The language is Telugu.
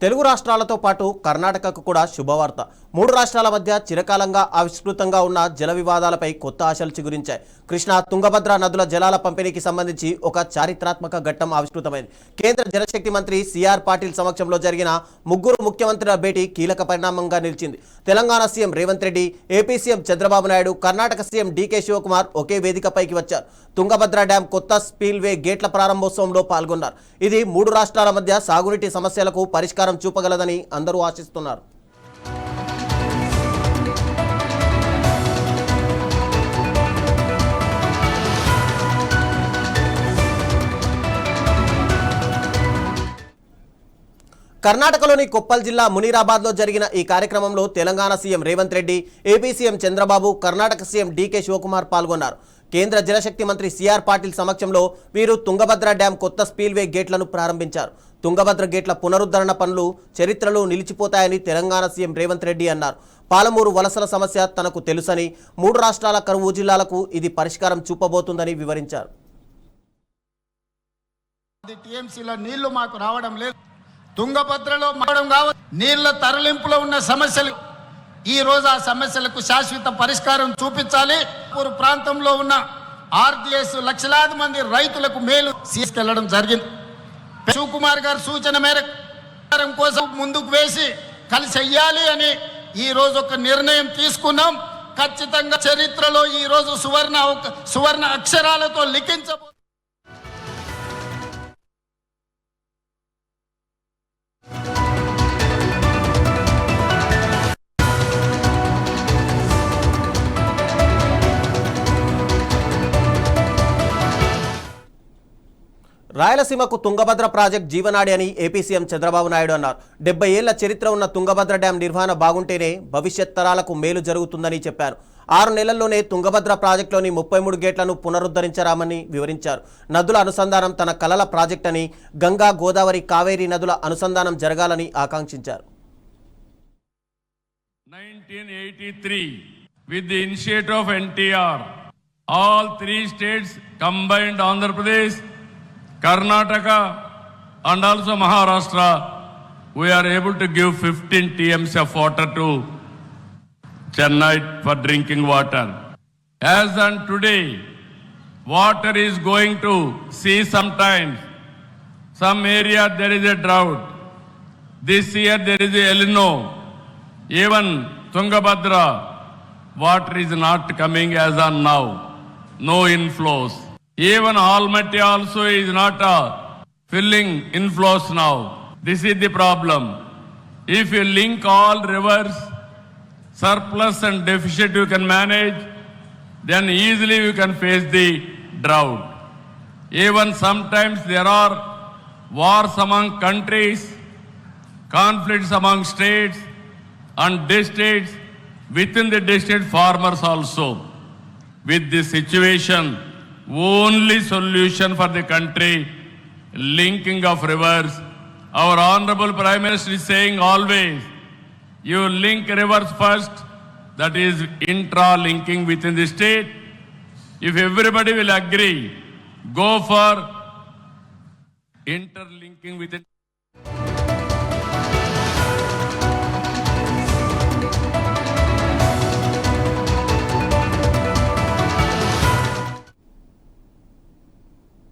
తెలుగు రాష్ట్రాలతో పాటు కర్ణాటకకు కూడా శుభవార్త. మూడు రాష్ట్రాల మధ్య చిరకాలంగా ఆవిష్కృతంగా ఉన్న జల వివాదాలపై కొత్త ఆశలు చిగురించాయి. కృష్ణా, తుంగభద్ర నదుల జలాల పంపిణీకి సంబంధించి ఒక చారిత్రాత్మక ఘట్టం ఆవిష్కృతమైంది. కేంద్ర జలశక్తి మంత్రి సిఆర్ పాటిల్ సమక్షంలో జరిగిన ముగ్గురు ముఖ్యమంత్రుల భేటీ కీలక పరిణామంగా నిలిచింది. Telangana CM Revanth Reddy, AP CM Chandrababu Naidu, Karnataka CM DK Shivakumar ఒకే వేదికపైకి వచ్చారు. తుంగభద్ర డ్యాం కొత్త స్పిల్వే గేట్ల ప్రారంభోత్సవంలో పాల్గొన్నారు. ఇది మూడు రాష్ట్రాల మధ్య సాగునీటి సమస్యలకు పరిష్కారం చూపగలదని అందరూ ఆశిస్తున్నారు. కర్ణాటకలోని కొప్పల్ జిల్లా మునీరాబాద్లో జరిగిన ఈ కార్యక్రమంలో Telangana CM Revanth Reddy, AP CM Chandrababu, Karnataka CM DK Shivakumar పాల్గొన్నారు. కేంద్ర జలశక్తి మంత్రి సిఆర్ పాటిల్ సమక్షంలో వీరు తుంగభద్ర డ్యాం కొత్త స్పిల్వే గేట్లను ప్రారంభించారు. తుంగభద్ర గేట్ల పునరుద్ధరణ పనులు చరిత్రలో నిలిచిపోతాయని తెలంగాణ సీఎం రేవంత్ రెడ్డి అన్నారు. పాలమూరు వలసల సమస్య తనకు తెలుసని, మూడు రాష్ట్రాల కరువు జిల్లాలకు ఇది పరిష్కారం చూపబోతుందని వివరించారు. నీళ్లు మాకు రావడం లేదు, తుంగభద్రలో మారడం కావచ్చు, నీళ్ల తరలింపులో ఉన్న సమస్యలు ఈ రోజు ఆ సమస్యలకు శాశ్వత పరిష్కారం చూపించాలి. ప్రాంతంలో ఉన్న ఆర్డిఎస్ లక్షలాది మంది రైతులకు మేలు తీసుకెళ్లడం జరిగింది. శివకుమార్ గారి సూచన మేరకు కోసం ముందుకు వేసి కలిసి చెయ్యాలి అని ఈ రోజు ఒక నిర్ణయం తీసుకున్నాం. ఖచ్చితంగా చరిత్రలో ఈ రోజు సువర్ణ అక్షరాలతో లిఖించబో. రాయలసీమకు తుంగభద్ర ప్రాజెక్ట్ జీవనాడి అని ఏపీ సీఎం చంద్రబాబు నాయుడు అన్నారు. 70 ఏళ్ల చరిత్ర ఉన్న తుంగభద్ర డ్యాం నిర్వహణ బాగుంటేనే భవిష్యత్ తరాలకు మేలు జరుగుతుందని చెప్పారు. 6 నెలల్లోనే తుంగభద్ర ప్రాజెక్టులోని 33 గేట్లను పునరుద్ధరించరామని వివరించారు. నదుల అనుసంధానం తన కలల ప్రాజెక్ట్ అని, గంగా, గోదావరి, కావేరీ నదుల అనుసంధానం జరగాలని ఆకాంక్షించారు. 1983 with the initiative of NTR, all 3 states combined, Andhra Pradesh, Karnataka and also Maharashtra, we are able to give 15 TMs of water to Chennai for drinking water. As on today, water is going to see sometimes, some area there is a drought. This year there is a El Nino. Even Tungabhadra, water is not coming as on now. No inflows. Even Almaty also is not filling inflows now. This is the problem. If you link all rivers, surplus and deficit you can manage, then easily you can face the drought. Even sometimes there are wars among countries, conflicts among states and districts, within the district farmers also. With this situation, only solution for the country, linking of rivers. Our Honorable Prime Minister is saying always, you link rivers first, that is intra-linking within the state. If everybody will agree, go for interlinking within